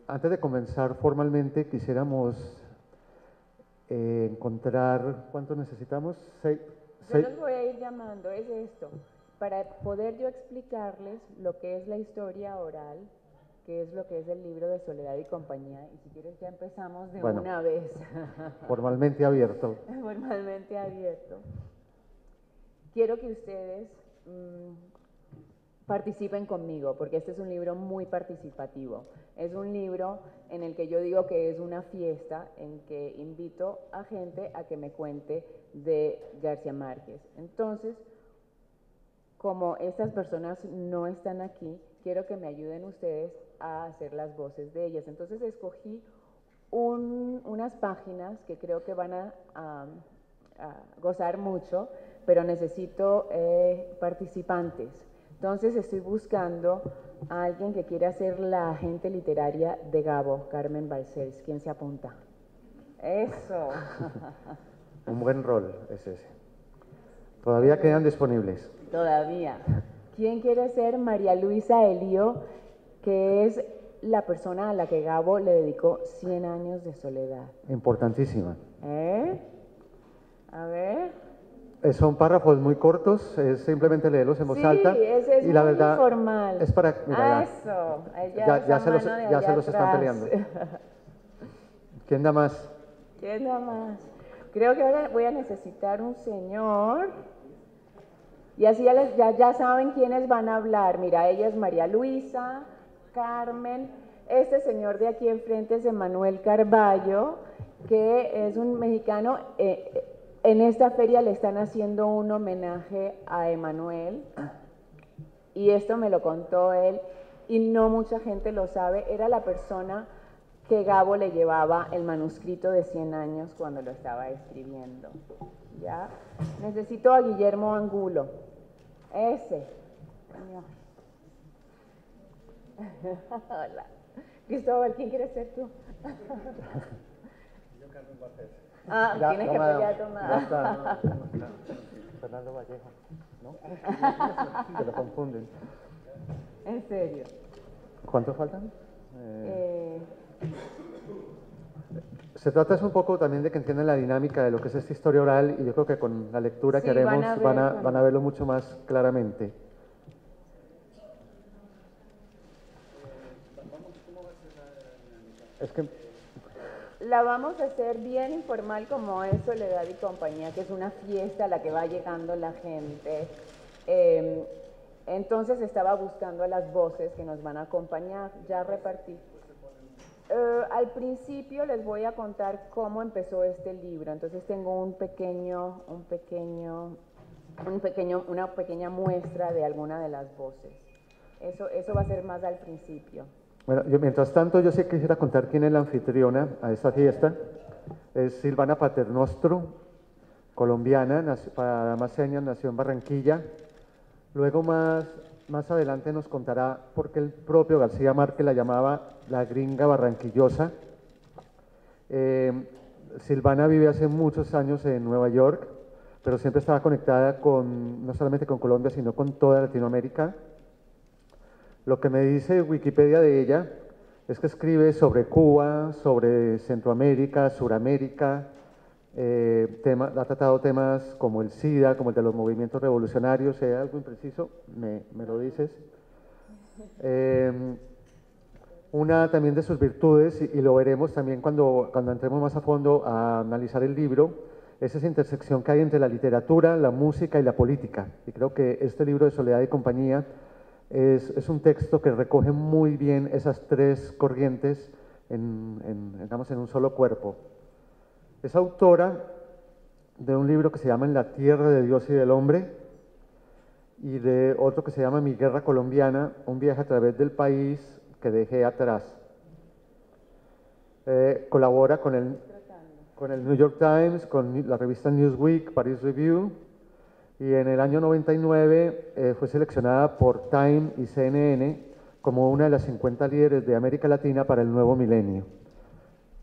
Antes de comenzar formalmente, quisiéramos encontrar, ¿cuánto necesitamos? Yo los voy a ir llamando, es esto, para poder yo explicarles lo que es la historia oral, que es lo que es el libro de Soledad y Compañía, y si quieres ya empezamos de Bueno, una vez. formalmente abierto. Formalmente abierto. Quiero que ustedes participen conmigo, porque este es un libro muy participativo. Es un libro en el que yo digo que es una fiesta, en que invito a gente a que me cuente de García Márquez. Entonces, como estas personas no están aquí, quiero que me ayuden ustedes a hacer las voces de ellas. Entonces escogí unas páginas que creo que van a gozar mucho, pero necesito participantes. Entonces estoy buscando a alguien que quiera ser la agente literaria de Gabo, Carmen Balcells. ¿Quién se apunta? Eso. Un buen rol es ese. Todavía quedan disponibles. Todavía. ¿Quién quiere ser María Luisa Elío, que es la persona a la que Gabo le dedicó 100 años de soledad? Importantísima. A ver. Son párrafos muy cortos, es simplemente leerlos en voz alta. Sí, es y la muy verdad informal. es para, mira, Eso. ya se los están peleando. ¿Quién da más? ¿Quién da más? Creo que ahora voy a necesitar un señor. Y así ya saben quiénes van a hablar. Mira, ella es María Luisa, Carmen. Este señor de aquí enfrente es Emanuel Carballo, que es un mexicano. En esta feria le están haciendo un homenaje a Emanuel. Y esto me lo contó él, y no mucha gente lo sabe. Era la persona que Gabo le llevaba el manuscrito de 100 años cuando lo estaba escribiendo. ¿Ya? Necesito a Guillermo Angulo. Ese. Señor. Hola. Cristóbal, ¿quién quieres ser tú? Yo, Carmen Bartés. Ya, tienes que pelear tomada. Fernando Vallejo, ¿no? Se lo confunden. En serio. ¿Cuántos faltan? Se trata un poco también de que entiendan la dinámica de lo que es esta historia oral, y yo creo que con la lectura que haremos van a verlo mucho más claramente. ¿Cómo va a ser la dinámica? Es que la vamos a hacer bien informal, como es Soledad y Compañía, que es una fiesta a la que va llegando la gente. Entonces estaba buscando a las voces que nos van a acompañar. Ya repartí. Al principio les voy a contar cómo empezó este libro. Entonces tengo una pequeña muestra de alguna de las voces. Eso va a ser más al principio. Bueno, mientras tanto, yo sí quisiera contar quién es la anfitriona a esta fiesta. Es Silvana Paternostro, colombiana, para más señas, nació en Barranquilla. Luego más adelante nos contará por qué el propio García Márquez la llamaba la gringa barranquillosa. Silvana vive hace muchos años en Nueva York, pero siempre estaba conectada no solamente con Colombia, sino con toda Latinoamérica. Lo que me dice Wikipedia de ella es que escribe sobre Cuba, sobre Centroamérica, Suramérica, ha tratado temas como el SIDA, como el de los movimientos revolucionarios. Si hay algo impreciso, me lo dices. Una también de sus virtudes, y lo veremos también cuando entremos más a fondo a analizar el libro, es esa intersección que hay entre la literatura, la música y la política. Y creo que este libro de Soledad y Compañía es un texto que recoge muy bien esas tres corrientes digamos, en un solo cuerpo. Es autora de un libro que se llama En la tierra de Dios y del hombre, y de otro que se llama Mi guerra colombiana, un viaje a través del país que dejé atrás. Colabora con el New York Times, con la revista Newsweek, Paris Review, y en el año 99 fue seleccionada por Time y CNN como una de las 50 líderes de América Latina para el nuevo milenio.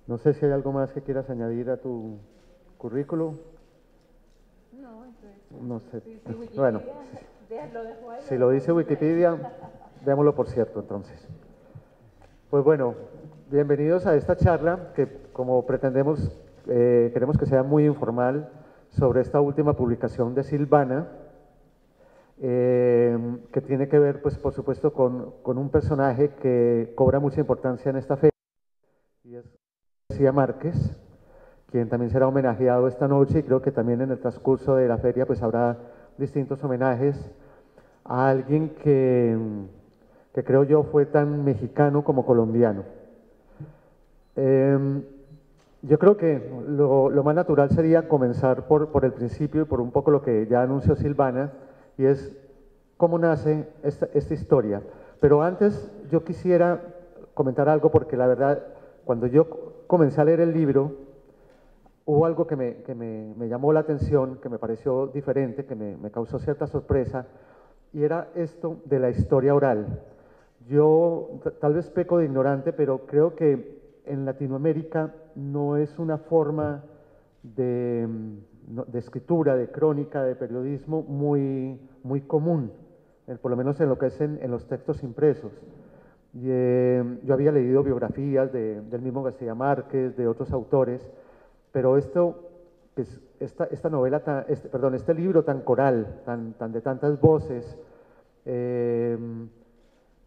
No sé si hay algo más que quieras añadir a tu currículum. No, eso es. No sé. Si Bueno, lo dejo ahí. si lo dice Wikipedia, démoslo por cierto entonces. Pues bueno, bienvenidos a esta charla que como pretendemos, queremos que sea muy informal sobre esta última publicación de Silvana, que tiene que ver, pues por supuesto, con un personaje que cobra mucha importancia en esta feria, y es García Márquez, quien también será homenajeado esta noche, y creo que también en el transcurso de la feria pues habrá distintos homenajes a alguien que creo yo fue tan mexicano como colombiano. Yo creo que lo más natural sería comenzar por el principio y por un poco lo que ya anunció Silvana, y es cómo nace esta historia. Pero antes yo quisiera comentar algo, porque la verdad, cuando yo comencé a leer el libro, hubo algo que me llamó la atención, que me pareció diferente, que me causó cierta sorpresa, y era esto de la historia oral. Yo tal vez peco de ignorante, pero creo que en Latinoamérica no es una forma de escritura, de crónica, de periodismo muy común, por lo menos en lo que es en los textos impresos. Y, yo había leído biografías del mismo García Márquez, de otros autores, pero pues, esta novela, este libro tan coral, tan de tantas voces,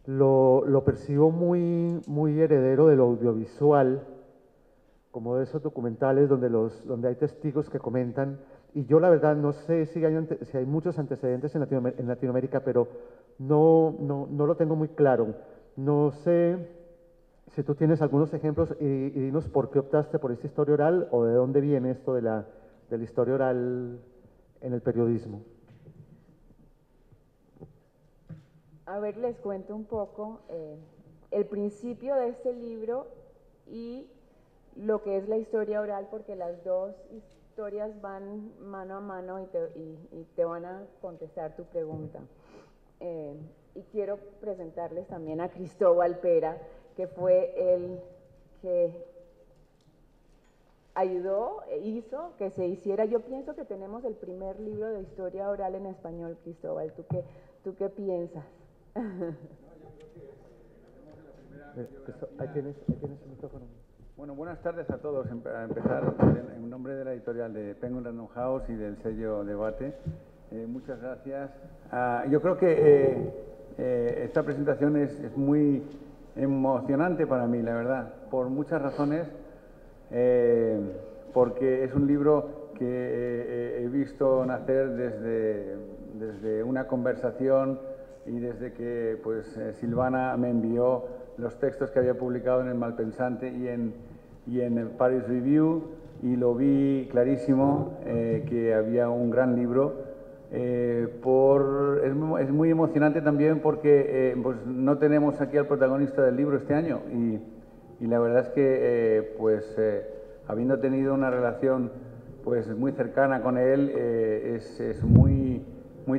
lo percibo muy heredero de lo audiovisual, como de esos documentales donde hay testigos que comentan, y yo la verdad no sé si hay muchos antecedentes en Latinoamérica, pero no lo tengo muy claro. No sé si tú tienes algunos ejemplos, y dinos por qué optaste por esta historia oral, o de dónde viene esto de la historia oral en el periodismo. A ver, les cuento un poco el principio de este libro y lo que es la historia oral, porque las dos historias van mano a mano y te van a contestar tu pregunta. Y quiero presentarles también a Cristóbal Pera, que fue el que ayudó e hizo que se hiciera. Yo pienso que tenemos el primer libro de historia oral en español, Cristóbal. ¿Tú qué piensas? Ahí tienes el micrófono. Bueno, buenas tardes a todos. A empezar, en nombre de la editorial de Penguin Random House y del sello Debate, muchas gracias. Yo creo que esta presentación es muy emocionante para mí, la verdad, por muchas razones, porque es un libro que he visto nacer desde una conversación y desde que pues, Silvana me envió los textos que había publicado en El Malpensante y en el Paris Review, y lo vi clarísimo que había un gran libro. Es muy emocionante también porque pues no tenemos aquí al protagonista del libro este año, y la verdad es que habiendo tenido una relación pues muy cercana con él, es muy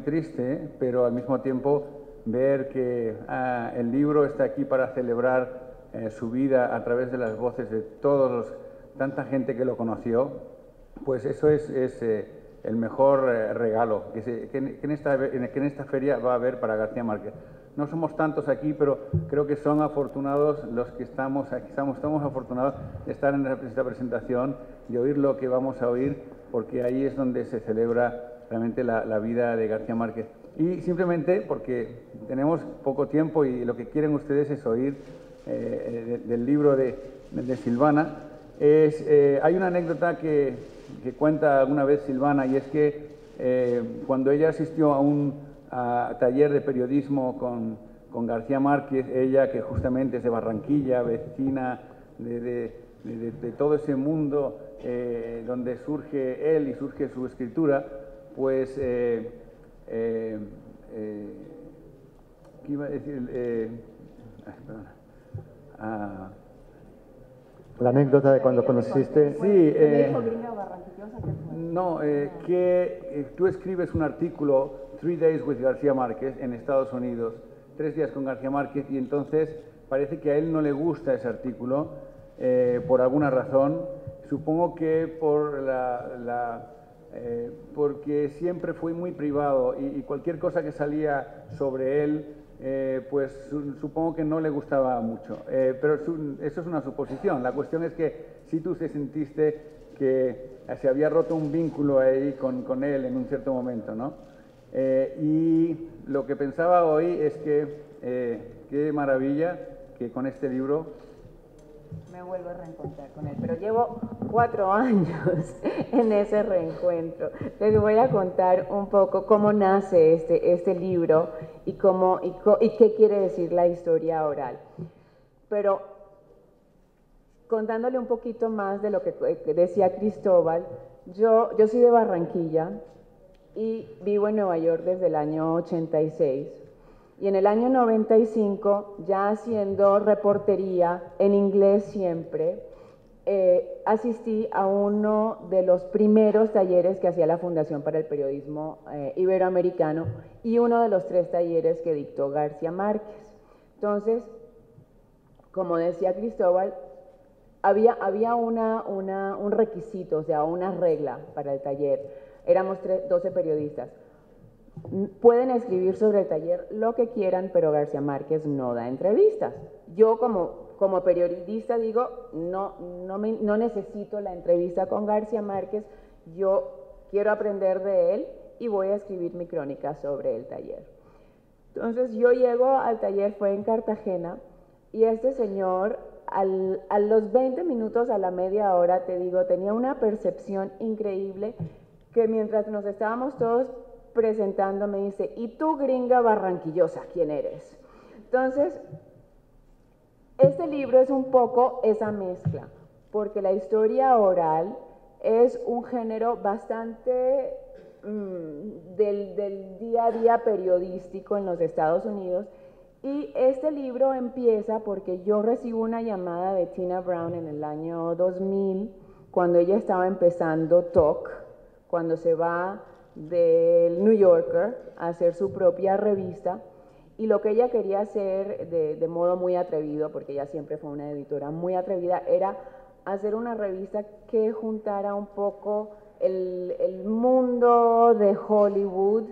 triste, pero al mismo tiempo ver que el libro está aquí para celebrar su vida a través de las voces de tanta gente que lo conoció, pues eso es el mejor regalo que en esta feria va a haber para García Márquez. No somos tantos aquí, pero creo que son afortunados los que estamos aquí. Estamos afortunados de estar en esta presentación, de oír lo que vamos a oír, porque ahí es donde se celebra realmente la vida de García Márquez. Y simplemente porque tenemos poco tiempo y lo que quieren ustedes es oír del libro de Silvana. Hay una anécdota que cuenta alguna vez Silvana, y es que cuando ella asistió a un taller de periodismo con García Márquez, ella que justamente es de Barranquilla, vecina de todo ese mundo donde surge él y surge su escritura, pues ¿qué iba a decir? La anécdota de cuando conociste. Sí, no, que tú escribes un artículo, 3 Days with García Márquez, en Estados Unidos, 3 días con García Márquez, y entonces parece que a él no le gusta ese artículo por alguna razón. Supongo que porque siempre fue muy privado, y cualquier cosa que salía sobre él pues supongo que no le gustaba mucho. Pero eso es una suposición. La cuestión es que si tú se sentiste que se había roto un vínculo ahí con él en un cierto momento, ¿no? Y lo que pensaba hoy es que qué maravilla que con este libro me vuelvo a reencontrar con él, pero llevo 4 años en ese reencuentro. Les voy a contar un poco cómo nace este libro y qué quiere decir la historia oral. Pero contándole un poquito más de lo que decía Cristóbal, yo soy de Barranquilla y vivo en Nueva York desde el año 86. Y en el año 95, ya haciendo reportería en inglés siempre, asistí a uno de los primeros talleres que hacía la Fundación para el Periodismo Iberoamericano y uno de los 3 talleres que dictó García Márquez. Entonces, como decía Cristóbal, había un requisito, o sea, una regla para el taller. Éramos 12 periodistas. Pueden escribir sobre el taller lo que quieran, pero García Márquez no da entrevistas. Yo como periodista digo, no necesito la entrevista con García Márquez, yo quiero aprender de él y voy a escribir mi crónica sobre el taller. Entonces yo llego al taller, fue en Cartagena, y este señor a los 20 minutos, a la media hora, te digo, tenía una percepción increíble que mientras nos estábamos todos presentando me dice, ¿y tú, gringa barranquillosa, quién eres? Entonces, este libro es un poco esa mezcla, porque la historia oral es un género bastante del día a día periodístico en los Estados Unidos, y este libro empieza porque yo recibo una llamada de Tina Brown en el año 2000, cuando ella estaba empezando Talk, cuando se va del New Yorker a hacer su propia revista, y lo que ella quería hacer de modo muy atrevido, porque ella siempre fue una editora muy atrevida, era hacer una revista que juntara un poco el mundo de Hollywood,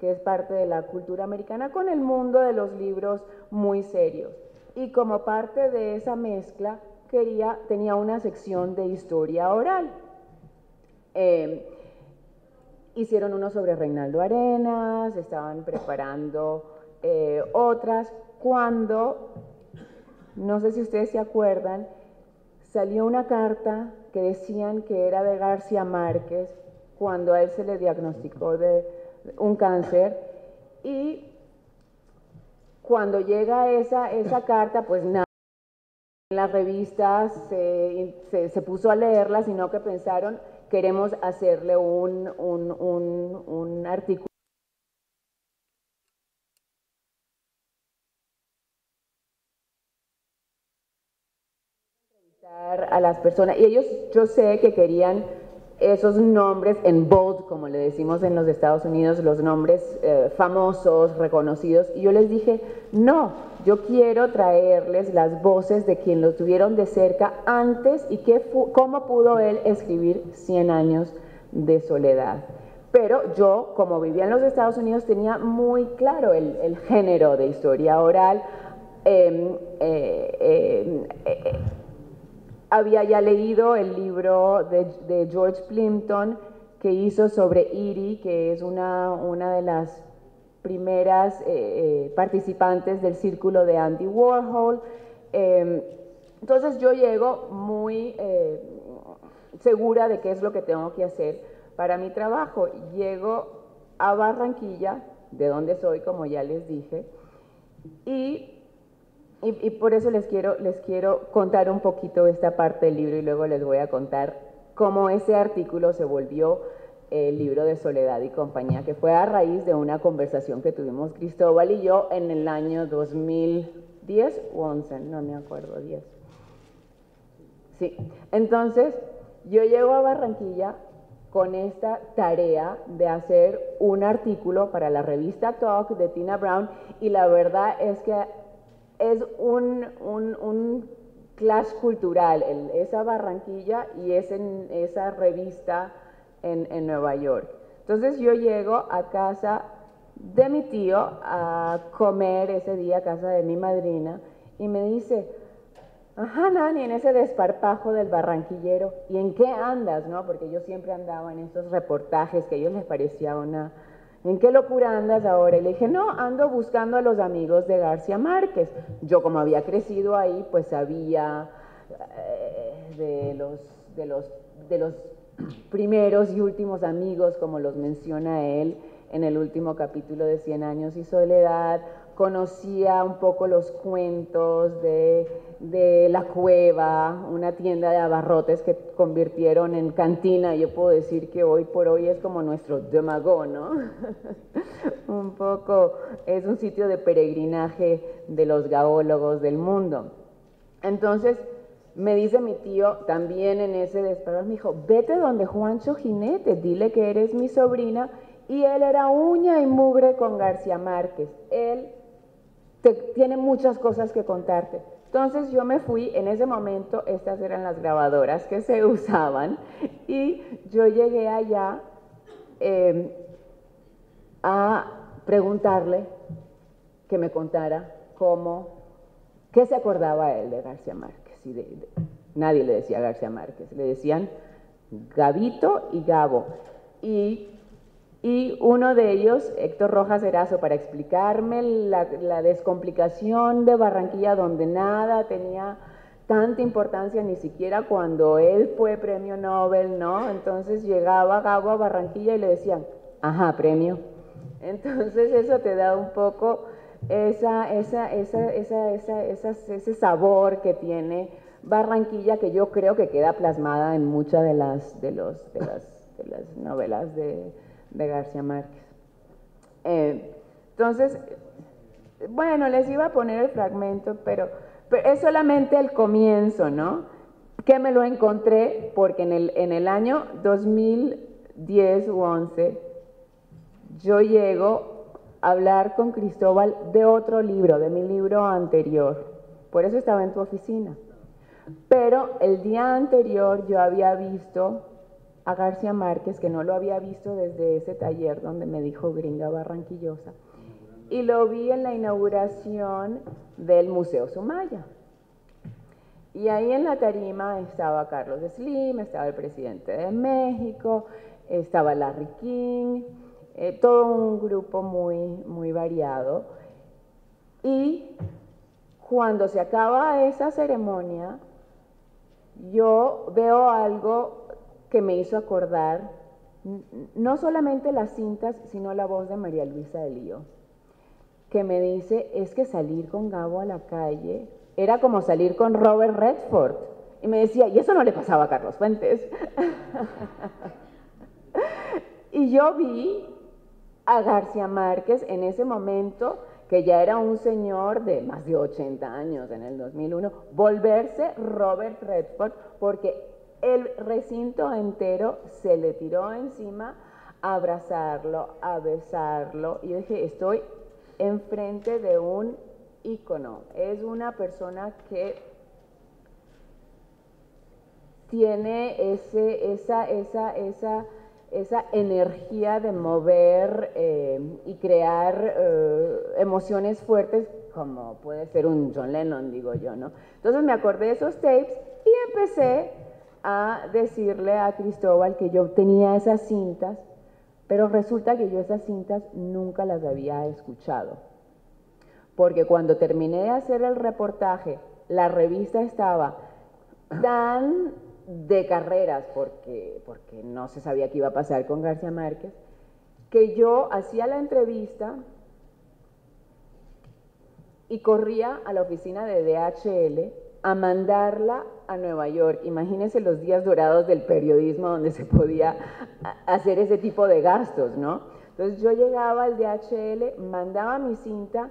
que es parte de la cultura americana, con el mundo de los libros muy serios. Y como parte de esa mezcla, tenía una sección de historia oral. Hicieron uno sobre Reinaldo Arenas, estaban preparando otras, cuando, no sé si ustedes se acuerdan, salió una carta que decían que era de García Márquez cuando a él se le diagnosticó de un cáncer, y cuando llega esa carta, pues nada, en las revistas se puso a leerla, sino que pensaron, queremos hacerle un artículo a las personas, y ellos, yo sé que querían esos nombres en bold, como le decimos en los Estados Unidos, los nombres famosos, reconocidos, y yo les dije, no, yo quiero traerles las voces de quien lo tuvieron de cerca antes y cómo pudo él escribir 100 años de soledad. Pero yo, como vivía en los Estados Unidos, tenía muy claro el género de historia oral. Había ya leído el libro de George Plimpton que hizo sobre Edie, que es una de las primeras participantes del círculo de Andy Warhol. Entonces yo llego muy segura de qué es lo que tengo que hacer para mi trabajo. Llego a Barranquilla, de donde soy, como ya les dije, y por eso les quiero contar un poquito esta parte del libro, y luego les voy a contar cómo ese artículo se volvió el libro de Soledad y Compañía, que fue a raíz de una conversación que tuvimos Cristóbal y yo en el año 2010 o 11, no me acuerdo, 10. Sí, entonces yo llego a Barranquilla con esta tarea de hacer un artículo para la revista Talk de Tina Brown, y la verdad es que es un clash cultural, esa Barranquilla y esa revista en Nueva York. Entonces yo llego a casa de mi tío a comer ese día a casa de mi madrina y me dice, ajá, Nani, en ese desparpajo del barranquillero, ¿y en qué andas, no? Porque yo siempre andaba en esos reportajes que a ellos les parecía una... ¿En qué locura andas ahora? Y le dije, no, ando buscando a los amigos de García Márquez. Yo como había crecido ahí, pues sabía de los primeros y últimos amigos, como los menciona él en el último capítulo de 100 años y soledad. Conocía un poco los cuentos de La Cueva, una tienda de abarrotes que convirtieron en cantina. Yo puedo decir que hoy por hoy es como nuestro Demagó, ¿no? Un poco, es un sitio de peregrinaje de los gaólogos del mundo. Entonces, me dice mi tío, también en ese despacho, me dijo, vete donde Juancho Jinete, dile que eres mi sobrina, y él era uña y mugre con García Márquez. Él tiene muchas cosas que contarte. Entonces yo me fui, en ese momento estas eran las grabadoras que se usaban, y yo llegué allá a preguntarle que me contara qué se acordaba él de García Márquez. Y nadie le decía García Márquez, le decían Gabito y Gabo. Y uno de ellos, Héctor Rojas Erazo, para explicarme la descomplicación de Barranquilla, donde nada tenía tanta importancia, ni siquiera cuando él fue premio Nobel, ¿no? Entonces llegaba Gabo a Barranquilla y le decían, ajá, premio. Entonces eso te da un poco ese sabor que tiene Barranquilla, que yo creo que queda plasmada en muchas de las novelas de García Márquez. Entonces, bueno, les iba a poner el fragmento, pero es solamente el comienzo, ¿no? Que me lo encontré porque en el año 2010 u 11 yo llego a hablar con Cristóbal de otro libro, de mi libro anterior. Por eso estaba en tu oficina. Pero el día anterior yo había visto a García Márquez, que no lo había visto desde ese taller donde me dijo Gringa Barranquillosa, y lo vi en la inauguración del Museo Sumaya. Y ahí en la tarima estaba Carlos Slim, estaba el presidente de México, estaba Larry King, todo un grupo muy variado. Y cuando se acaba esa ceremonia, yo veo algo que me hizo acordar no solamente las cintas, sino la voz de María Luisa de Lío, que me dice, es que salir con Gabo a la calle era como salir con Robert Redford. Y me decía, y eso no le pasaba a Carlos Fuentes. Y yo vi a García Márquez en ese momento, que ya era un señor de más de 80 años en el 2001, volverse Robert Redford, porque el recinto entero se le tiró encima a abrazarlo, a besarlo. Y yo dije, estoy enfrente de un ícono. Es una persona que tiene esa energía de mover y crear emociones fuertes, como puede ser un John Lennon, digo yo, ¿no? Entonces me acordé de esos tapes y empecé a decirle a Cristóbal que yo tenía esas cintas, pero resulta que yo esas cintas nunca las había escuchado, porque cuando terminé de hacer el reportaje, la revista estaba tan de carreras, porque no se sabía qué iba a pasar con García Márquez, que yo hacía la entrevista y corría a la oficina de DHL a mandarla a Nueva York. Imagínense los días dorados del periodismo donde se podía hacer ese tipo de gastos, ¿no? Entonces yo llegaba al DHL, mandaba mi cinta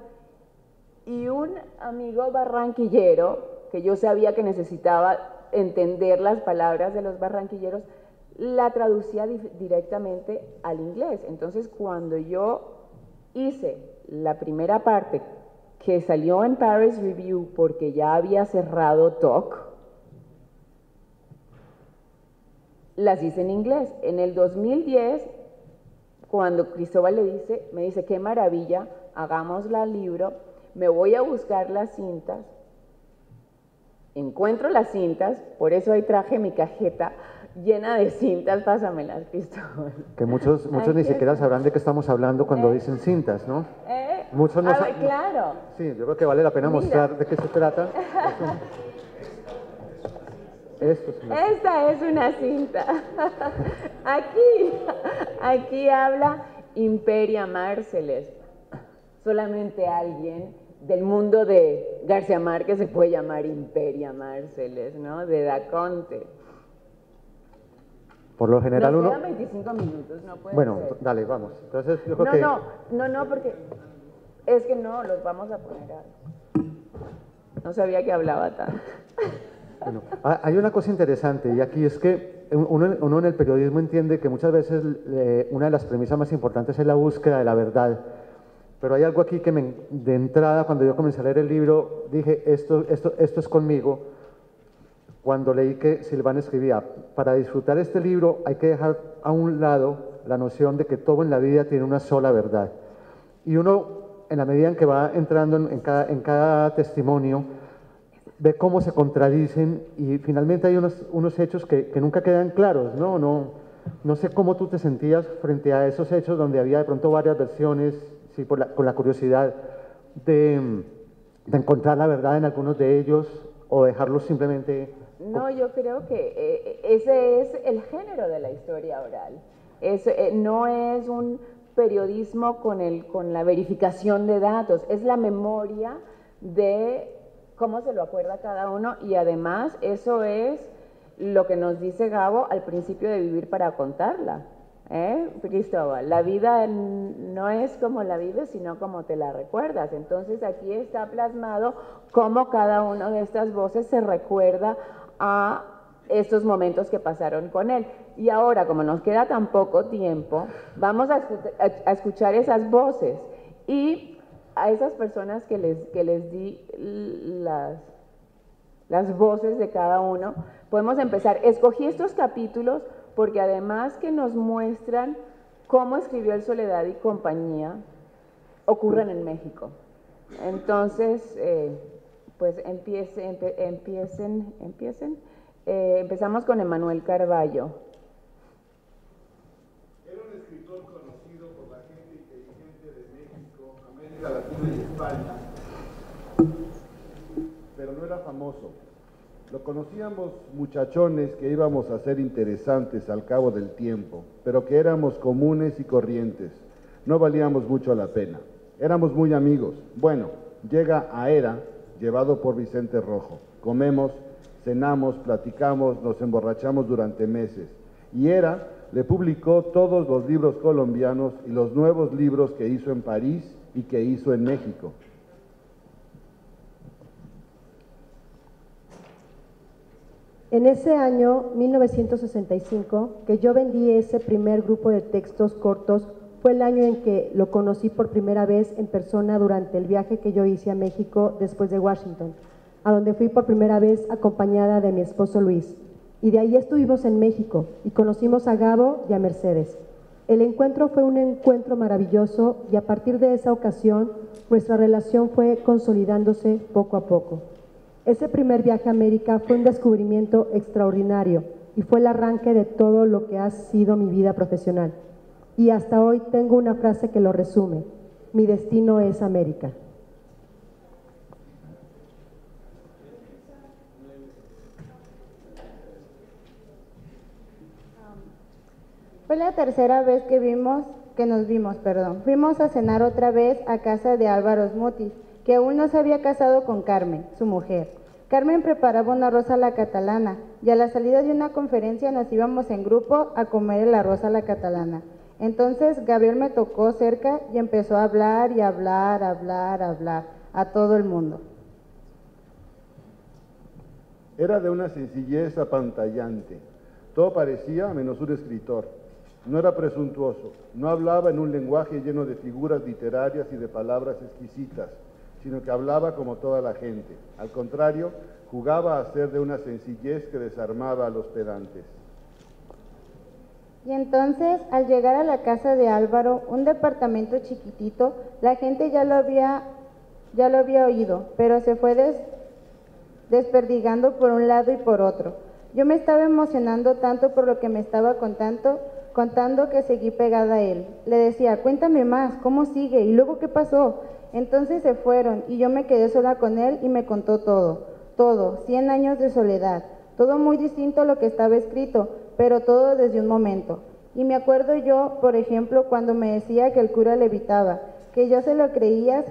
y un amigo barranquillero, que yo sabía que necesitaba entender las palabras de los barranquilleros, la traducía directamente al inglés. Entonces cuando yo hice la primera parte, que salió en Paris Review porque ya había cerrado TOC, las hice en inglés. En el 2010 cuando Cristóbal me dice, qué maravilla, hagámosla libro, me voy a buscar las cintas, encuentro las cintas, por eso ahí traje mi cajeta llena de cintas, pásamelas, Cristóbal. Que muchos ni siquiera sabrán de qué estamos hablando cuando dicen cintas, ¿no? Muchos no saben. Claro. Sí, yo creo que vale la pena mostrar de qué se trata. Esta es una cinta. Aquí habla Imperia Márceles. Solamente alguien del mundo de García Márquez se puede llamar Imperia Márceles, ¿no? De Daconte. Por lo general Nos uno... quedan 25 minutos, no puede Bueno, ser. dale, vamos. Entonces yo creo que... No, porque es que no, los vamos a poner a... No sabía que hablaba tanto. Bueno, hay una cosa interesante y aquí es que uno en el periodismo entiende que muchas veces una de las premisas más importantes es la búsqueda de la verdad. Pero hay algo aquí que de entrada, cuando yo comencé a leer el libro, dije, esto es conmigo. Cuando leí que Silvana escribía, para disfrutar este libro hay que dejar a un lado la noción de que todo en la vida tiene una sola verdad. Y uno, en la medida en que va entrando en cada testimonio, ve cómo se contradicen y finalmente hay unos hechos que nunca quedan claros, ¿no? No sé cómo tú te sentías frente a esos hechos donde había de pronto varias versiones, sí, con la curiosidad de encontrar la verdad en algunos de ellos o dejarlos simplemente... No, yo creo que ese es el género de la historia oral. No es un periodismo con la verificación de datos, es la memoria de cómo se lo acuerda cada uno y además eso es lo que nos dice Gabo al principio de Vivir para contarla. Cristóbal, la vida no es como la vives, sino como te la recuerdas. Entonces aquí está plasmado cómo cada una de estas voces se recuerda a estos momentos que pasaron con él. Y ahora, como nos queda tan poco tiempo, vamos a escuchar esas voces y a esas personas que les di las voces de cada uno, podemos empezar. Escogí estos capítulos porque además que nos muestran cómo escribió el Soledad y compañía, ocurren en México. Entonces, pues empiecen. Empezamos con Emanuel Carballo. Era un escritor conocido por la gente inteligente de México, América Latina y España, pero no era famoso. Lo conocíamos muchachones que íbamos a ser interesantes al cabo del tiempo, pero que éramos comunes y corrientes. No valíamos mucho la pena. Éramos muy amigos. Bueno, llega Aera, llevado por Vicente Rojo. Comemos, cenamos, platicamos, nos emborrachamos durante meses. Y Era le publicó todos los libros colombianos y los nuevos libros que hizo en París y que hizo en México. En ese año, 1965, que yo vendí ese primer grupo de textos cortos, fue el año en que lo conocí por primera vez en persona durante el viaje que yo hice a México después de Washington, a donde fui por primera vez acompañada de mi esposo Luis. Y de ahí estuvimos en México y conocimos a Gabo y a Mercedes. El encuentro fue un encuentro maravilloso y a partir de esa ocasión nuestra relación fue consolidándose poco a poco. Ese primer viaje a América fue un descubrimiento extraordinario y fue el arranque de todo lo que ha sido mi vida profesional. Y hasta hoy tengo una frase que lo resume: mi destino es América. Fue la tercera vez que nos vimos. Fuimos a cenar otra vez a casa de Álvaro Smutis, que aún no se había casado con Carmen, su mujer. Carmen preparaba un arroz a la catalana y a la salida de una conferencia nos íbamos en grupo a comer el arroz a la catalana. Entonces Gabriel me tocó cerca y empezó a hablar y hablar a todo el mundo. Era de una sencillez apantallante. Todo parecía menos un escritor. No era presuntuoso, no hablaba en un lenguaje lleno de figuras literarias y de palabras exquisitas, sino que hablaba como toda la gente. Al contrario, jugaba a ser de una sencillez que desarmaba a los pedantes. Y entonces, al llegar a la casa de Álvaro, un departamento chiquitito, la gente ya lo había oído, pero se fue desperdigando por un lado y por otro. Yo me estaba emocionando tanto por lo que me estaba contando que seguí pegada a él. Le decía, cuéntame más, ¿cómo sigue? ¿Y luego qué pasó? Entonces se fueron y yo me quedé sola con él y me contó todo, 100 años de soledad, todo muy distinto a lo que estaba escrito, pero todo desde un momento. Y me acuerdo yo, por ejemplo, cuando me decía que el cura levitaba, que yo se lo creía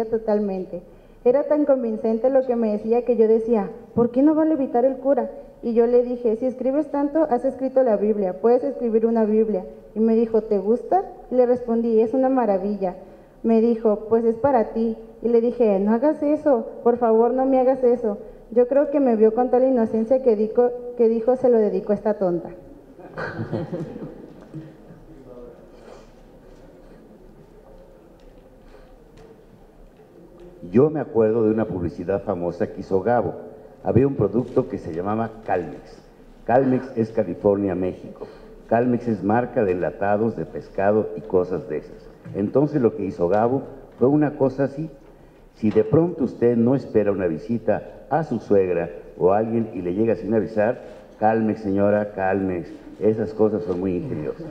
totalmente. Era tan convincente lo que me decía que yo decía, ¿por qué no va a levitar el cura? Y yo le dije, si escribes tanto, has escrito la Biblia, puedes escribir una Biblia. Y me dijo, ¿te gusta? Y le respondí, es una maravilla. Me dijo, pues es para ti. Y le dije, no hagas eso, por favor no me hagas eso. Yo creo que me vio con tal inocencia que dijo, se lo dedico a esta tonta. Yo me acuerdo de una publicidad famosa que hizo Gabo. Había un producto que se llamaba Calmex. Calmex es California, México. Calmex es marca de enlatados, de pescado y cosas de esas. Entonces lo que hizo Gabo fue una cosa así. Si de pronto usted no espera una visita a su suegra o a alguien y le llega sin avisar, Calmex, señora, Calmex. Esas cosas son muy ingeniosas.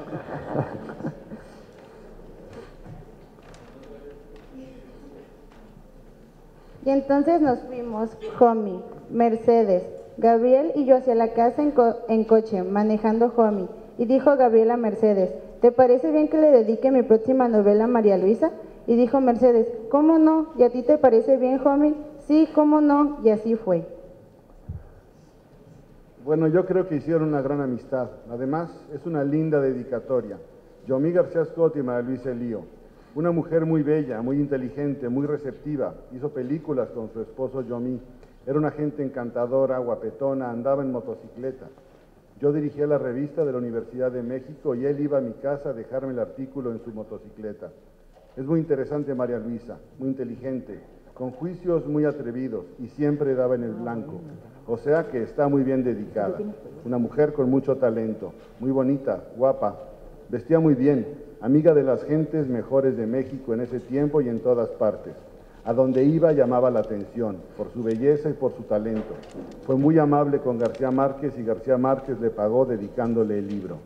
Y entonces nos fuimos, Jomi, Mercedes, Gabriel y yo hacia la casa en coche, manejando Jomi. Y dijo Gabriel a Mercedes, ¿te parece bien que le dedique mi próxima novela a María Luisa? Y dijo Mercedes, ¿cómo no? ¿Y a ti te parece bien, Jomi? Sí, ¿cómo no? Y así fue. Bueno, yo creo que hicieron una gran amistad. Además, es una linda dedicatoria. Yomi García Scott y María Luisa Elío. Una mujer muy bella, muy inteligente, muy receptiva. Hizo películas con su esposo Yomi. Era una gente encantadora, guapetona, andaba en motocicleta. Yo dirigía la revista de la Universidad de México y él iba a mi casa a dejarme el artículo en su motocicleta. Es muy interesante María Luisa, muy inteligente, con juicios muy atrevidos y siempre daba en el blanco. O sea que está muy bien dedicada. Una mujer con mucho talento, muy bonita, guapa, vestía muy bien, amiga de las gentes mejores de México en ese tiempo y en todas partes. A donde iba llamaba la atención, por su belleza y por su talento. Fue muy amable con García Márquez y García Márquez le pagó dedicándole el libro.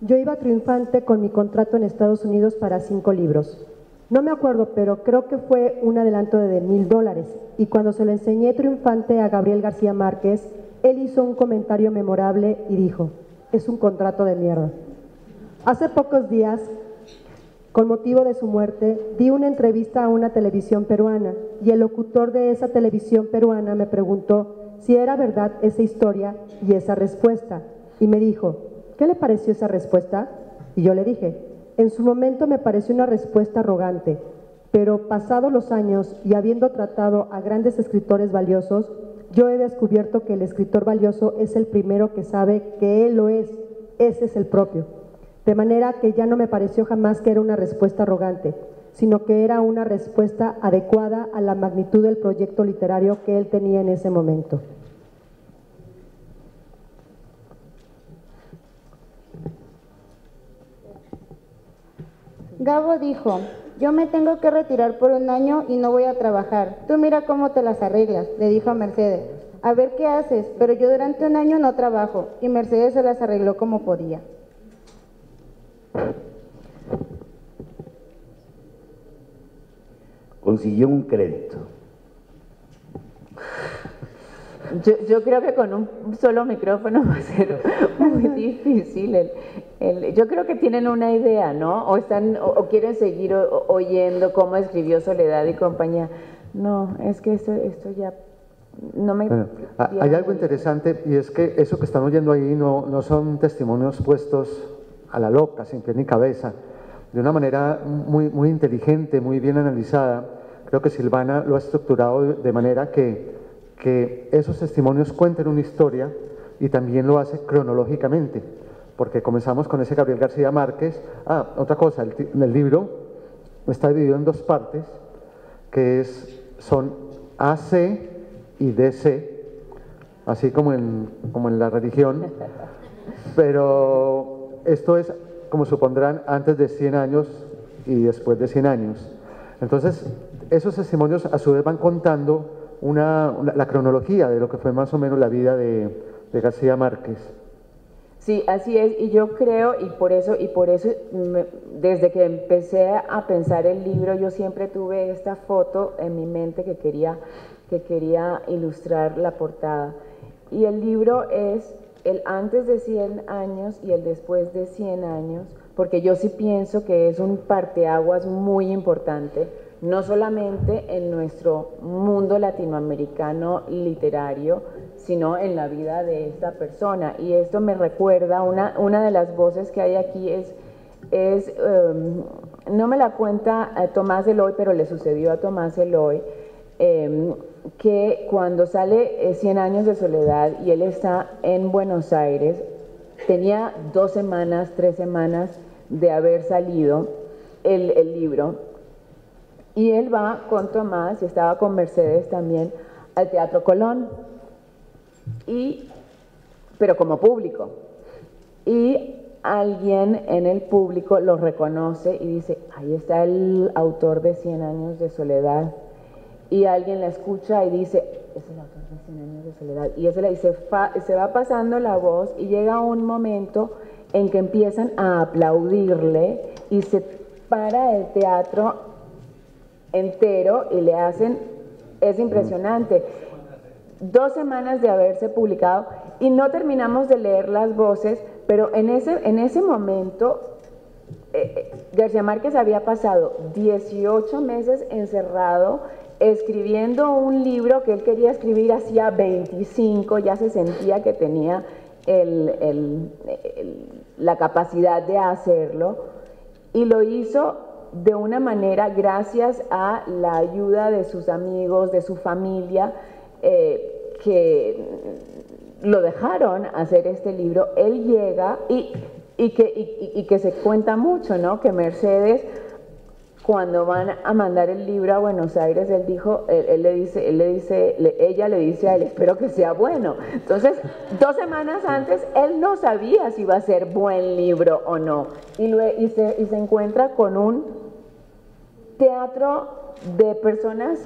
Yo iba triunfante con mi contrato en Estados Unidos para 5 libros. No me acuerdo, pero creo que fue un adelanto de $1,000. Y cuando se lo enseñé triunfante a Gabriel García Márquez, él hizo un comentario memorable y dijo, es un contrato de mierda. Hace pocos días, con motivo de su muerte, di una entrevista a una televisión peruana y el locutor de esa televisión peruana me preguntó si era verdad esa historia y esa respuesta. Y me dijo, ¿qué le pareció esa respuesta? Y yo le dije, en su momento me pareció una respuesta arrogante, pero pasados los años y habiendo tratado a grandes escritores valiosos, yo he descubierto que el escritor valioso es el primero que sabe que él lo es, ese es el propio. De manera que ya no me pareció jamás que era una respuesta arrogante, sino que era una respuesta adecuada a la magnitud del proyecto literario que él tenía en ese momento. Gabo dijo, yo me tengo que retirar por 1 año y no voy a trabajar. Tú mira cómo te las arreglas, le dijo a Mercedes. A ver qué haces, pero yo durante 1 año no trabajo. Y Mercedes se las arregló como podía. Consiguió un crédito. Yo creo que con un solo micrófono va a ser muy difícil. Yo creo que tienen una idea, ¿no? O quieren seguir oyendo cómo escribió Soledad y compañía. No, es que esto ya no me... Bueno, hay algo interesante y es que eso que están oyendo ahí no son testimonios puestos a la loca, sin pie ni cabeza, de una manera muy inteligente, muy bien analizada. Creo que Silvana lo ha estructurado de manera que esos testimonios cuenten una historia y también lo hace cronológicamente, porque comenzamos con ese Gabriel García Márquez. Otra cosa, el libro está dividido en 2 partes, que son AC y DC. así como en la religión, pero esto es, como supondrán, antes de 100 años y después de 100 años. Entonces, esos testimonios a su vez van contando la cronología de lo que fue más o menos la vida de García Márquez. Sí, así es, y yo creo, y por eso desde que empecé a pensar el libro, yo siempre tuve esta foto en mi mente que quería ilustrar la portada. Y el libro es el antes de 100 años y el después de 100 años, porque yo sí pienso que es un parteaguas muy importante, no solamente en nuestro mundo latinoamericano literario, sino en la vida de esta persona. Y esto me recuerda, una de las voces que hay aquí no me la cuenta Tomás Eloy, pero le sucedió a Tomás Eloy, que cuando sale 100 años de soledad y él está en Buenos Aires, tenía 2 semanas, 3 semanas de haber salido el libro, y él va con Tomás, y estaba con Mercedes también, al Teatro Colón, pero como público, y alguien en el público lo reconoce y dice, ahí está el autor de 100 años de soledad, y alguien la escucha y dice, es el autor de 100 años de soledad, y se va pasando la voz, y llega un momento en que empiezan a aplaudirle, y se para el teatro entero y le hacen, es impresionante. 2 semanas de haberse publicado y no terminamos de leer las voces, pero en ese momento García Márquez había pasado 18 meses encerrado escribiendo un libro que él quería escribir hacía 25, ya se sentía que tenía la capacidad de hacerlo, y lo hizo de una manera gracias a la ayuda de sus amigos, de su familia, que lo dejaron hacer este libro. Él llega y que se cuenta mucho, ¿no? Que Mercedes, cuando van a mandar el libro a Buenos Aires, ella le dice a él, espero que sea bueno. Entonces, 2 semanas antes, él no sabía si iba a ser buen libro o no. Y se encuentra con un teatro de personas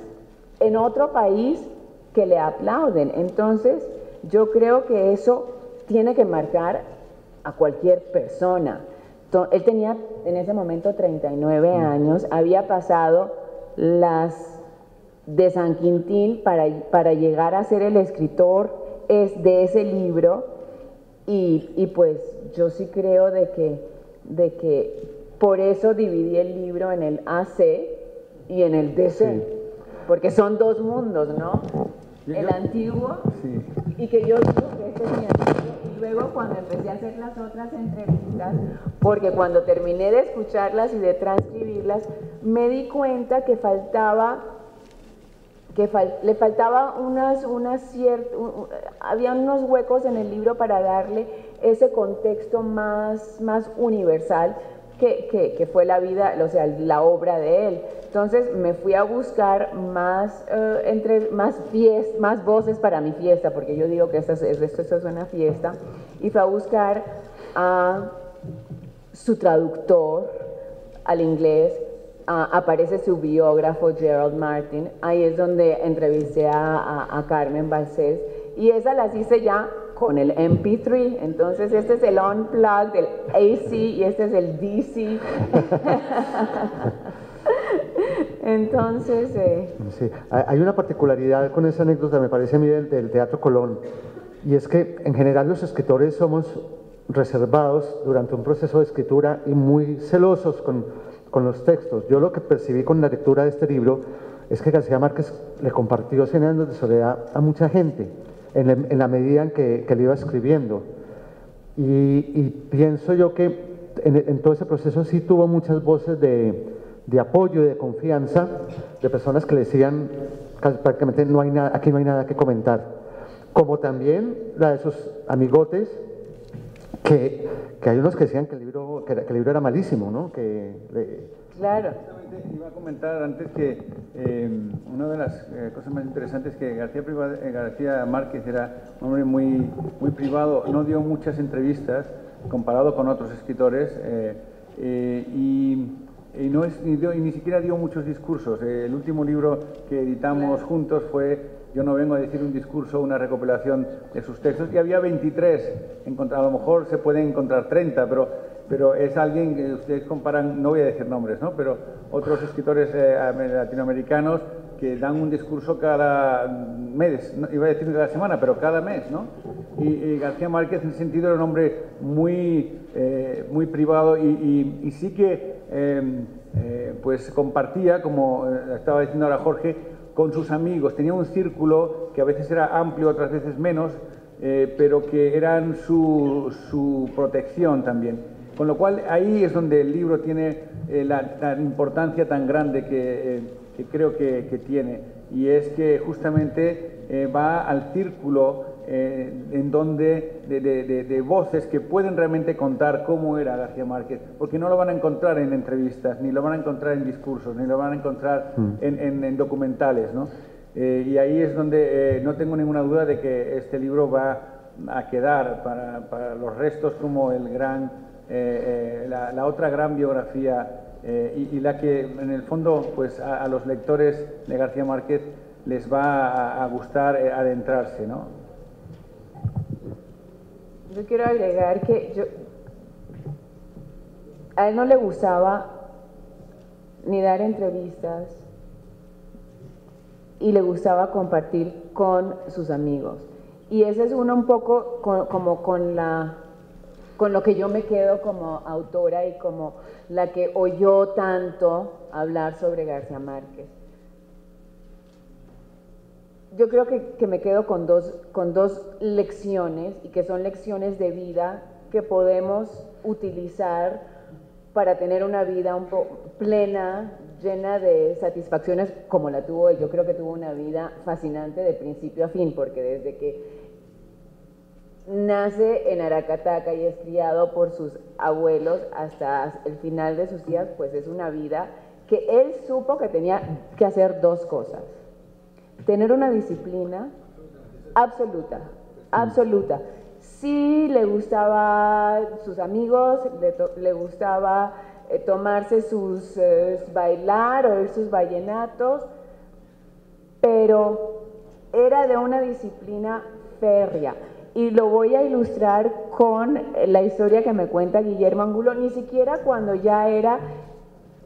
en otro país que le aplauden. Entonces, yo creo que eso tiene que marcar a cualquier persona. Él tenía en ese momento 39 años, había pasado las de San Quintín para llegar a ser el escritor de ese libro, y pues yo sí creo de que por eso dividí el libro en el AC y en el DC, porque son 2 mundos, ¿no? El antiguo, y que yo digo que este es mi antiguo, y luego cuando empecé a hacer las otras entrevistas, porque cuando terminé de escucharlas y de transcribirlas, me di cuenta que le faltaba había unos huecos en el libro para darle ese contexto más universal que fue la vida, o sea, la obra de él. Entonces me fui a buscar más voces para mi fiesta, porque yo digo que esto es una fiesta, y fui a buscar a su traductor al inglés. Aparece su biógrafo Gerald Martin, ahí es donde entrevisté a Carmen Balcells, y esas las hice ya con el MP3, entonces este es el Unplugged del AC y este es el DC. Entonces... Sí, hay una particularidad con esa anécdota, me parece a mí, del Teatro Colón, y es que en general los escritores somos reservados durante un proceso de escritura y muy celosos con los textos. Yo lo que percibí con la lectura de este libro es que García Márquez le compartió 100 años de soledad a mucha gente en la medida en que le iba escribiendo, y pienso yo que en todo ese proceso sí tuvo muchas voces de apoyo y de confianza, de personas que le decían prácticamente aquí no hay nada que comentar, como también la de sus amigotes, que hay unos que decían que el libro era malísimo, ¿no? que Claro. Justamente iba a comentar antes que una de las cosas más interesantes es que García Márquez era un hombre muy, muy privado, no dio muchas entrevistas comparado con otros escritores y ni siquiera dio muchos discursos. El último libro que editamos juntos fue Yo no vengo a decir un discurso, una recopilación de sus textos, y había 23, a lo mejor se pueden encontrar 30, pero es alguien que ustedes comparan, no voy a decir nombres, ¿no? Pero otros escritores latinoamericanos que dan un discurso cada mes, no, iba a decir cada semana, pero cada mes, ¿no? Y García Márquez en ese sentido era un hombre muy, muy privado y sí que pues compartía, como estaba diciendo ahora Jorge, con sus amigos. Tenía un círculo que a veces era amplio, otras veces menos, pero que eran su protección también. Con lo cual ahí es donde el libro tiene la importancia tan grande que creo que tiene, y es que justamente va al círculo en donde de voces que pueden realmente contar cómo era García Márquez, porque no lo van a encontrar en entrevistas, ni lo van a encontrar en discursos, ni lo van a encontrar en documentales, ¿no? Y ahí es donde no tengo ninguna duda de que este libro va a quedar para los restos como el gran la otra gran biografía y la que en el fondo pues a los lectores de García Márquez les va a gustar adentrarse, ¿no? Yo quiero agregar que a él no le gustaba ni dar entrevistas y le gustaba compartir con sus amigos, y ese es uno un poco como con lo que yo me quedo como autora y como la que oyó tanto hablar sobre García Márquez. Yo creo que me quedo con dos lecciones, y que son lecciones de vida que podemos utilizar para tener una vida un poco plena, llena de satisfacciones como la tuvo él. Yo creo que tuvo una vida fascinante de principio a fin, porque desde que nace en Aracataca y es criado por sus abuelos hasta el final de sus días, pues es una vida que él supo que tenía que hacer dos cosas: tener una disciplina absoluta, absoluta. Sí le gustaba sus amigos, le gustaba tomarse sus bailar, oír sus vallenatos, pero era de una disciplina férrea. Y lo voy a ilustrar con la historia que me cuenta Guillermo Angulo, ni siquiera cuando ya era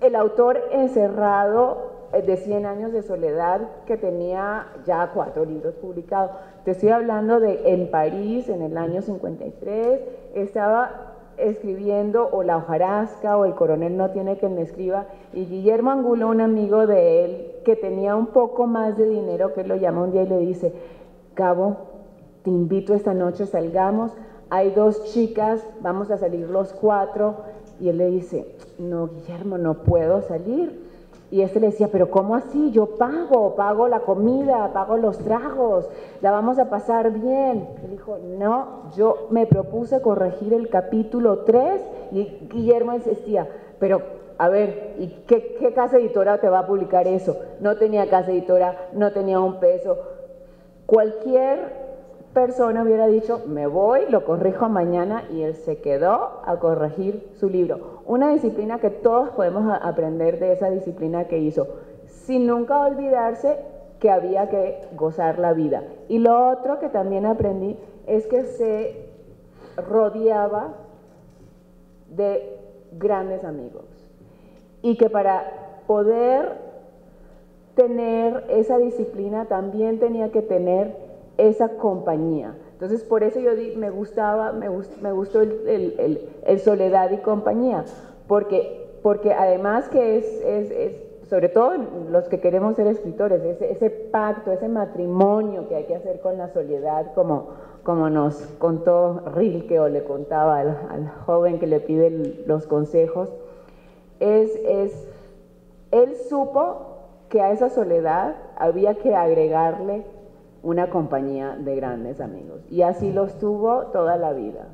el autor encerrado de 100 años de soledad, que tenía ya 4 libros publicados. Te estoy hablando de en París, en el año 53, estaba escribiendo o La hojarasca o El coronel no tiene quien le escriba, y Guillermo Angulo, un amigo de él que tenía un poco más de dinero, que él lo llama un día y le dice: Cabo, te invito esta noche, salgamos, hay 2 chicas, vamos a salir los 4. Y él le dice: no, Guillermo, no puedo salir. Y este le decía: pero ¿cómo así? Yo pago la comida, pago los tragos, la vamos a pasar bien. Él dijo: no, yo me propuse corregir el capítulo 3, y Guillermo insistía: pero a ver, ¿y qué casa editora te va a publicar eso? No tenía casa editora, no tenía un peso. Cualquier persona hubiera dicho: me voy, lo corrijo mañana, y él se quedó a corregir su libro. Una disciplina que todos podemos aprender de esa disciplina que hizo, sin nunca olvidarse que había que gozar la vida. Y lo otro que también aprendí es que se rodeaba de grandes amigos, y que para poder tener esa disciplina también tenía que tener esa compañía. Entonces, por eso yo me gustó el Soledad y compañía, porque además que es sobre todo los que queremos ser escritores, ese pacto, ese matrimonio que hay que hacer con la soledad, como nos contó Rilke, o le contaba al joven que le pide los consejos, él supo que a esa soledad había que agregarle una compañía de grandes amigos, y así los tuvo toda la vida.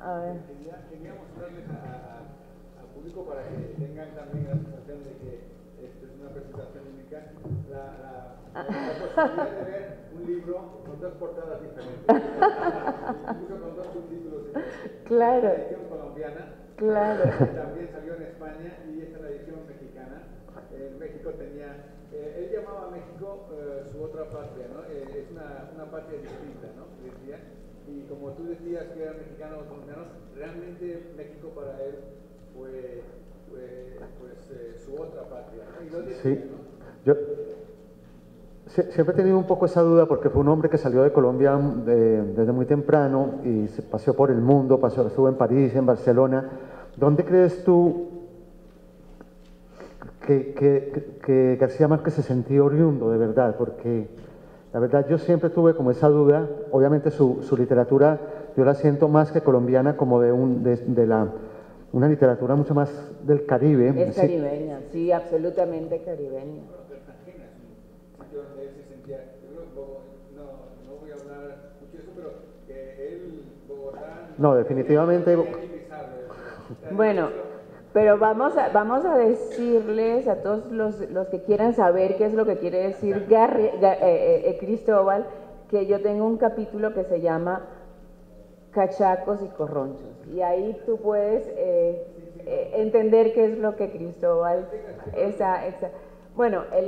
A ver. Quería mostrarles al público para que tengan también la sensación de que esto es una presentación única, la posibilidad de ver un libro con dos portadas diferentes, incluso con dos subtítulos diferentes. Claro. La edición colombiana, claro. también salió en España y esta es la edición mexicana. México tenía, él llamaba a México su otra patria, ¿no? Es una patria distinta, ¿no? Decía. Y como tú decías que era mexicano o colombiano, realmente México para él fue su otra patria, ¿no? Y lo decía, Sí, ¿no? yo siempre he tenido un poco esa duda porque fue un hombre que salió de Colombia desde muy temprano y se paseó por el mundo, estuvo en París, en Barcelona. ¿Dónde crees tú que García Márquez se sentía oriundo de verdad? Porque la verdad yo siempre tuve como esa duda. Obviamente su literatura yo la siento más que colombiana, como de una literatura mucho más del Caribe. Es caribeña, sí, absolutamente caribeña. Cartagena es un sitio donde él se sentía, yo creo, no voy a hablar mucho de eso, pero que él, Bogotá... No, definitivamente... Bueno, pero vamos a decirles a todos los que quieran saber qué es lo que quiere decir Cristóbal, que yo tengo un capítulo que se llama Cachacos y Corronchos, y ahí tú puedes entender qué es lo que Cristóbal... Bueno, la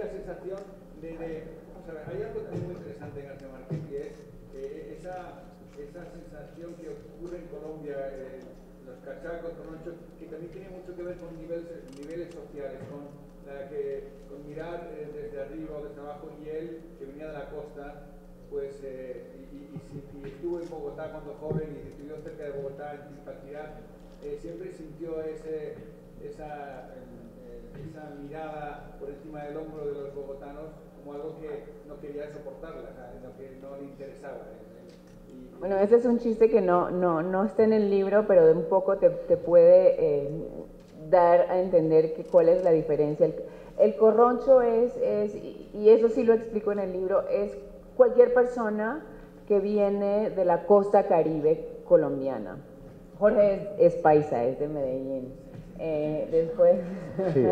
sensación vamos a ver, hay algo también muy interesante en García Márquez, y es esa sensación que ocurre en Colombia, los cachacos, corronchos, que también tiene mucho que ver con niveles sociales, con mirar desde arriba o desde abajo, y él, que venía de la costa, pues, y estuvo en Bogotá cuando joven y estudió cerca de Bogotá en Zipaquirá, siempre sintió esa mirada por encima del hombro de los bogotanos como algo que no quería soportarla, que no le interesaba. Bueno, ese es un chiste que no está en el libro, pero de un poco te puede dar a entender cuál es la diferencia. El corroncho y eso sí lo explico en el libro, es cualquier persona que viene de la costa caribe colombiana. Jorge es paisa, es de Medellín. Después... Sí,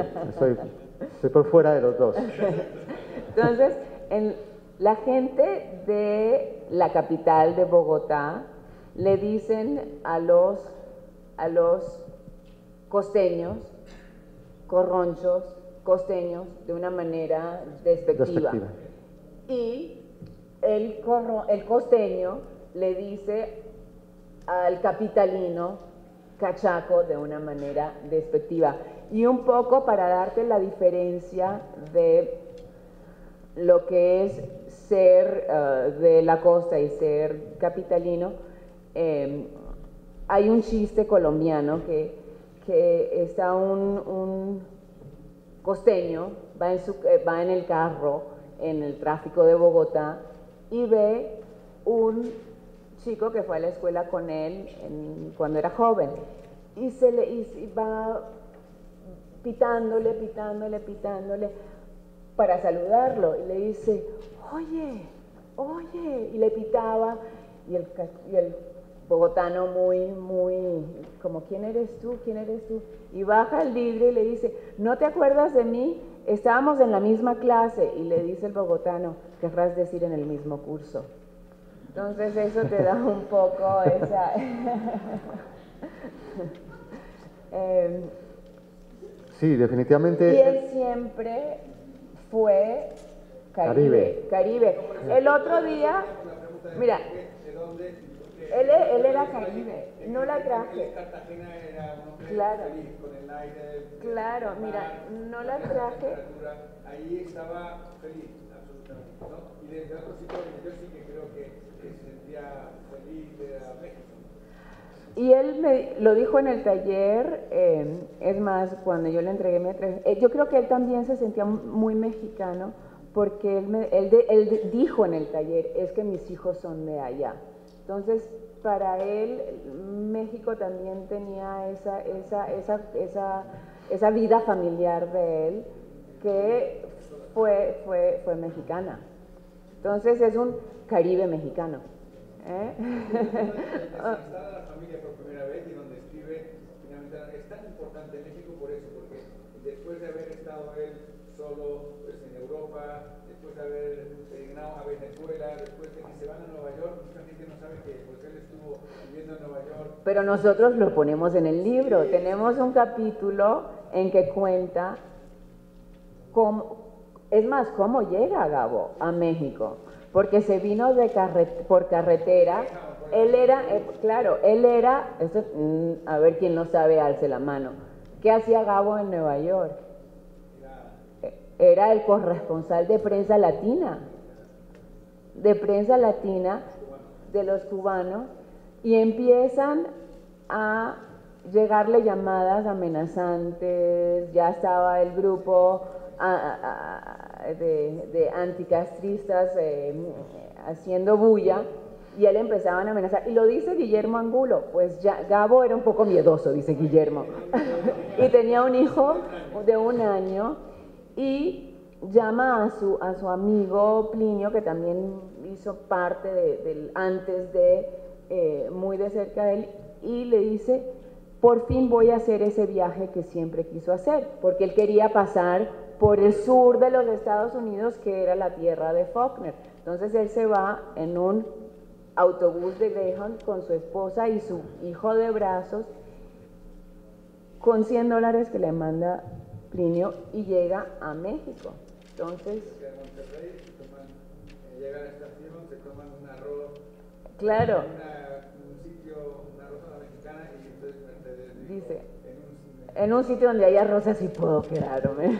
estoy por fuera de los dos. Entonces, la gente de la capital de Bogotá le dicen a los costeños, corronchos, costeños, de una manera despectiva. Y el costeño le dice al capitalino cachaco de una manera despectiva. Y un poco para darte la diferencia de lo que es ser de la costa y ser capitalino, hay un chiste colombiano que está un costeño, va en el carro, en el tráfico de Bogotá, y ve un chico que fue a la escuela con él cuando era joven, y va pitándole para saludarlo, y le dice, oye, y le pitaba, y el bogotano muy, como, ¿quién eres tú? Y baja el vidrio y le dice, ¿no te acuerdas de mí? Estábamos en la misma clase. Y le dice el bogotano, querrás decir en el mismo curso. Entonces eso te da un poco esa... Sí, definitivamente... Y él siempre fue Caribe. El otro día, mira, él era Caribe, no la traje. Cartagena era un hombre claro, feliz, con el aire. Claro, mira, no la traje. Ahí estaba feliz, absolutamente, ¿no? Y desde otro sitio yo sí que creo que se sentía feliz de México. Y él me lo dijo en el taller, es más, cuando yo le entregué yo creo que él también se sentía muy mexicano, porque él dijo en el taller, es que mis hijos son de allá. Entonces, para él, México también tenía esa vida familiar de él, que fue mexicana. Entonces, es un Caribe mexicano. Está la familia por primera vez y donde escribe, finalmente, es tan importante en México por eso, porque después de haber estado él solo pues, en Europa, después de haber peregrinado a Venezuela, después de que se van a Nueva York, mucha gente no sabe que pues, él estuvo viviendo en Nueva York. Pero nosotros lo ponemos en el libro. Sí. Tenemos un capítulo en que cuenta cómo, es más, cómo llega Gabo a México, porque se vino por carretera. Él era, claro, esto, a ver quién no sabe, alce la mano. ¿Qué hacía Gabo en Nueva York? Era el corresponsal de prensa latina, de los cubanos, y empiezan a llegarle llamadas amenazantes. Ya estaba el grupo de anticastristas haciendo bulla, y él empezaban a amenazar, y lo dice Guillermo Angulo, pues ya Gabo era un poco miedoso, dice Guillermo, y tenía un hijo de 1 año, y llama a su amigo Plinio, que también hizo parte del antes de, muy de cerca de él, y le dice, por fin voy a hacer ese viaje que siempre quiso hacer, porque él quería pasar por el sur de los Estados Unidos, que era la tierra de Faulkner. Entonces él se va en un autobús de Greyhound con su esposa y su hijo de brazos, con $100 que le manda Plinio, y llega a México. Entonces, llega a la estación, se toman un arroz, claro, un sitio, una arroz a la mexicana, y entonces Mercedes dice, en un sitio donde hay arroz así puedo quedarme.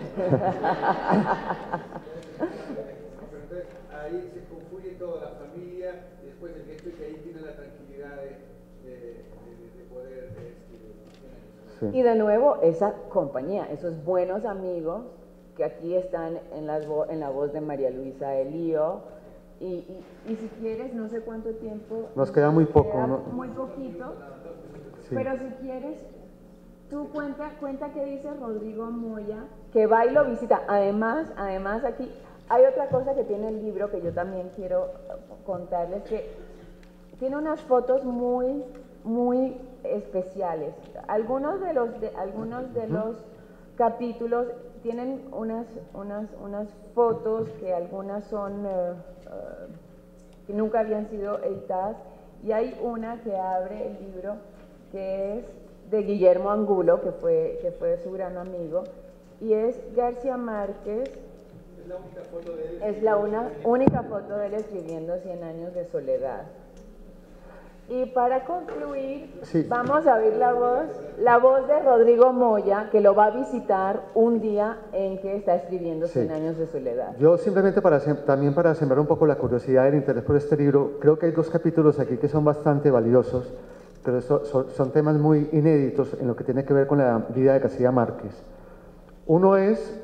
Entonces ahí se confunde toda la familia, y después el hecho es que ahí tiene la tranquilidad de poder sí. Y de nuevo esa compañía, esos buenos amigos que aquí están en la voz de María Luisa Elío, y si quieres, no sé cuánto tiempo nos queda muy poco, ¿no? Muy poquito, sí. Pero si quieres, tú cuenta qué dice Rodrigo Moya, que va y lo visita. Además aquí hay otra cosa que tiene el libro que yo también quiero contarles, que tiene unas fotos muy, muy especiales. Algunos de los capítulos tienen unas fotos que algunas son que nunca habían sido editadas, y hay una que abre el libro que es de Guillermo Angulo, que fue su gran amigo, y es García Márquez. Es la única foto de él. Es la única foto de él escribiendo 100 años de soledad. Y para concluir, sí, vamos a oír la voz de Rodrigo Moya, que lo va a visitar un día en que está escribiendo 100 años de soledad. Yo simplemente también para sembrar un poco la curiosidad, el interés por este libro, creo que hay 2 capítulos aquí que son bastante valiosos, pero son temas muy inéditos en lo que tiene que ver con la vida de García Márquez. Uno es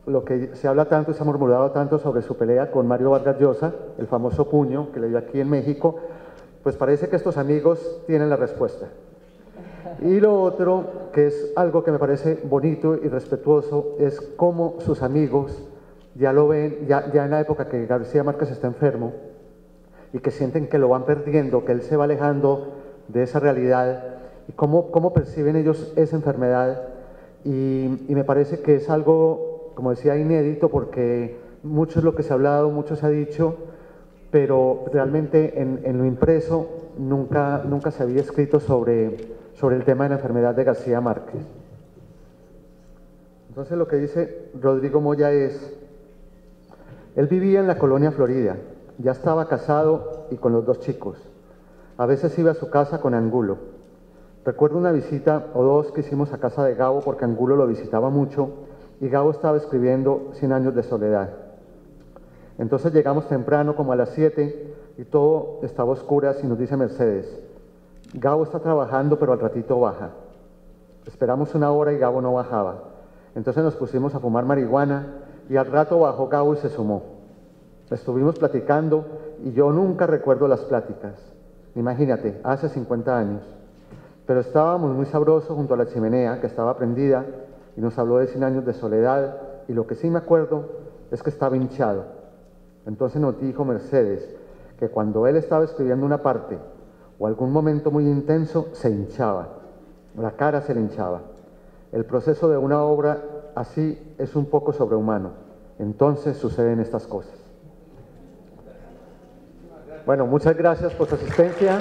lo que se habla tanto y se ha murmurado tanto sobre su pelea con Mario Vargas Llosa, el famoso puño que le dio aquí en México. Pues parece que estos amigos tienen la respuesta. Y lo otro, que es algo que me parece bonito y respetuoso, es cómo sus amigos ya lo ven, ya en la época que García Márquez está enfermo, y que sienten que lo van perdiendo, que él se va alejando de esa realidad, y cómo perciben ellos esa enfermedad. Y me parece que es algo, como decía, inédito, porque mucho es lo que se ha hablado, mucho se ha dicho, pero realmente en lo impreso nunca se había escrito sobre el tema de la enfermedad de García Márquez. Entonces lo que dice Rodrigo Moya es, él vivía en la colonia Florida, ya estaba casado y con los 2 chicos. A veces iba a su casa con Angulo. Recuerdo una visita o 2 que hicimos a casa de Gabo, porque Angulo lo visitaba mucho, y Gabo estaba escribiendo 100 años de soledad. Entonces llegamos temprano, como a las 7, y todo estaba a oscuras, y nos dice Mercedes, Gabo está trabajando, pero al ratito baja. Esperamos 1 hora y Gabo no bajaba. Entonces nos pusimos a fumar marihuana, y al rato bajó Gabo y se sumó. Estuvimos platicando, y yo nunca recuerdo las pláticas. Imagínate, hace 50 años. Pero estábamos muy sabrosos junto a la chimenea, que estaba prendida, y nos habló de 100 años de soledad, y lo que sí me acuerdo es que estaba hinchado. Entonces nos dijo Mercedes que cuando él estaba escribiendo una parte o algún momento muy intenso, se hinchaba, la cara se le hinchaba. El proceso de una obra así es un poco sobrehumano. Entonces suceden estas cosas. Bueno, muchas gracias por su asistencia.